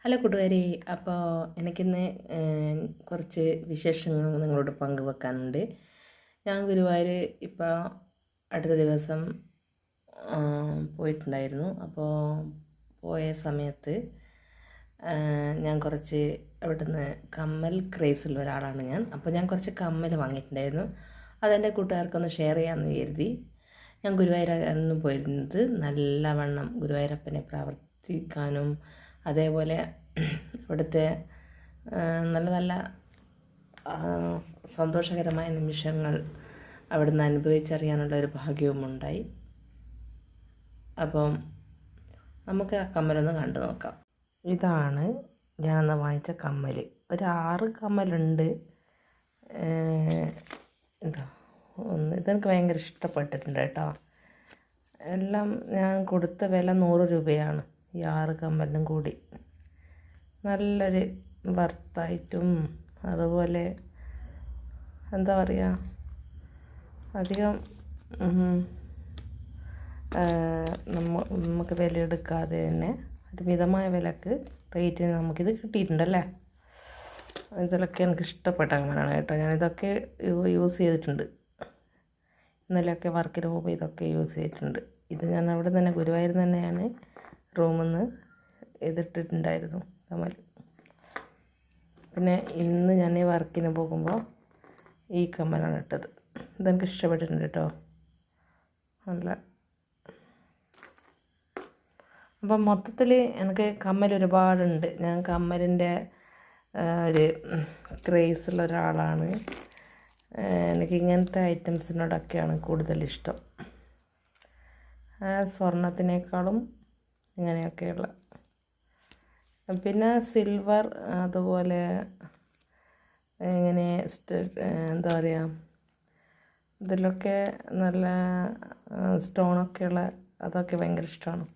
Hello കൂട്ടുകാരി. അപ്പോൾ എനിക്കിന്ന് കുറച്ച് വിശേഷങ്ങൾ നിങ്ങളോട് പങ്കുവെക്കാനുണ്ട്. ഞാൻ ഗുരുവായൂർ ഇപ്പോൾ അടുത്ത ദിവസം പോയിട്ടുണ്ടായിരുന്നു. അപ്പോൾ പോയ സമയത്ത് ഞാൻ കുറച്ച് അവിടുന്ന് കമ്മൽ ക്രേസുള്ള ഒരാളാണ് ഞാൻ. അപ്പോൾ ഞാൻ കുറച്ച് കമ്മൽ വാങ്ങിയിട്ടുണ്ടായിരുന്നു. അതെൻ്റെ കൂട്ടുകാർക്കൊന്ന് ഷെയർ ചെയ്യാമെന്ന് കരുതി. ഞാൻ ഗുരുവായൂരാണ് പോയിരുന്നത്. നല്ലവണ്ണം ഗുരുവായൂരപ്പനെ പ്രാർത്ഥിക്കാനും അതേപോലെ അവിടുത്തെ നല്ല നല്ല സന്തോഷകരമായ നിമിഷങ്ങൾ അവിടുന്ന് അനുഭവിച്ചറിയാനുള്ള ഒരു ഭാഗ്യവുമുണ്ടായി. അപ്പം നമുക്ക് ആ കമ്മലൊന്ന് കണ്ടു നോക്കാം. ഇതാണ് ഞാനന്ന് വാങ്ങിച്ച കമ്മൽ. ഒരു 6 കമ്മലുണ്ട്. ഇതെനിക്ക് ഭയങ്കര ഇഷ്ടപ്പെട്ടിട്ടുണ്ട് കേട്ടോ. എല്ലാം ഞാൻ കൊടുത്ത വില 100 രൂപയാണ്. ഈ 6 കമ്മലിനും കൂടി നല്ലൊരു വർത്തായിട്ടും അതുപോലെ എന്താ പറയുക, അധികം നമുക്ക് വില എടുക്കാതെ തന്നെ ഒരു മിതമായ വിലക്ക് റേറ്റിന് നമുക്കിത് കിട്ടിയിട്ടുണ്ടല്ലേ. ഇതിലൊക്കെ എനിക്ക് ഇഷ്ടപ്പെട്ട കമ്മലാണ് കേട്ടോ. ഞാനിതൊക്കെ യൂസ് ചെയ്തിട്ടുണ്ട്. ഇന്നലെയൊക്കെ വർക്കിന് പോകുമ്പോൾ ഇതൊക്കെ യൂസ് ചെയ്തിട്ടുണ്ട്. ഇത് ഞാൻ അവിടെ തന്നെ ഗുരുവായൂർ തന്നെ ഞാൻ റൂമിൽ നിന്ന് ഇതിട്ടിട്ടുണ്ടായിരുന്നു കമ്മൽ. പിന്നെ ഇന്ന് ഞാൻ ഈ വർക്കിന് പോകുമ്പോൾ ഈ കമ്മലാണ് ഇട്ടത്. ഇതെനിക്ക് ഇഷ്ടപ്പെട്ടിട്ടുണ്ട് കേട്ടോ. നല്ല അപ്പം മൊത്തത്തിൽ എനിക്ക് കമ്മൽ ഒരുപാടുണ്ട്. ഞാൻ കമ്മലിൻ്റെ ഒരു ക്രേസുള്ള ഒരാളാണ്. എനിക്ക് ഇങ്ങനത്തെ ഐറ്റംസിനോടൊക്കെയാണ് കൂടുതലിഷ്ടം. സ്വർണത്തിനേക്കാളും ഇങ്ങനെയൊക്കെയുള്ള. പിന്നെ സിൽവർ അതുപോലെ ഇങ്ങനെ എന്താ പറയുക, ഇതിലൊക്കെ നല്ല സ്റ്റോണൊക്കെയുള്ള അതൊക്കെ ഭയങ്കര ഇഷ്ടമാണ്.